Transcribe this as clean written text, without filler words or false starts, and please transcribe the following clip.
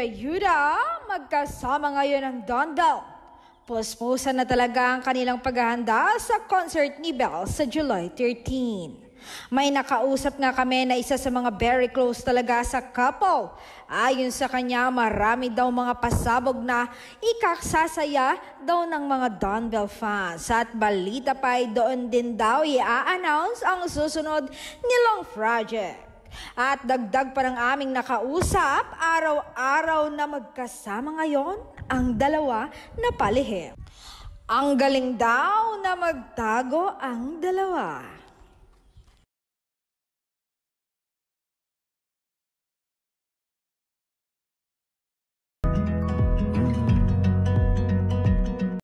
Yuda, magkasama ngayon ang Don Bell. Puspusan na talaga ang kanilang paghahanda sa concert ni Bell sa July 13. May nakausap nga kami na isa sa mga very close talaga sa couple. Ayon sa kanya, marami daw mga pasabog na ikaksasaya daw ng mga Don Bell fans. At balita pa ay doon din daw i-announce ang susunod nilang project. At dagdag pa ng aming nakausap, araw-araw na magkasama ngayon ang dalawa na palihim. Ang galing daw na magtago ang dalawa.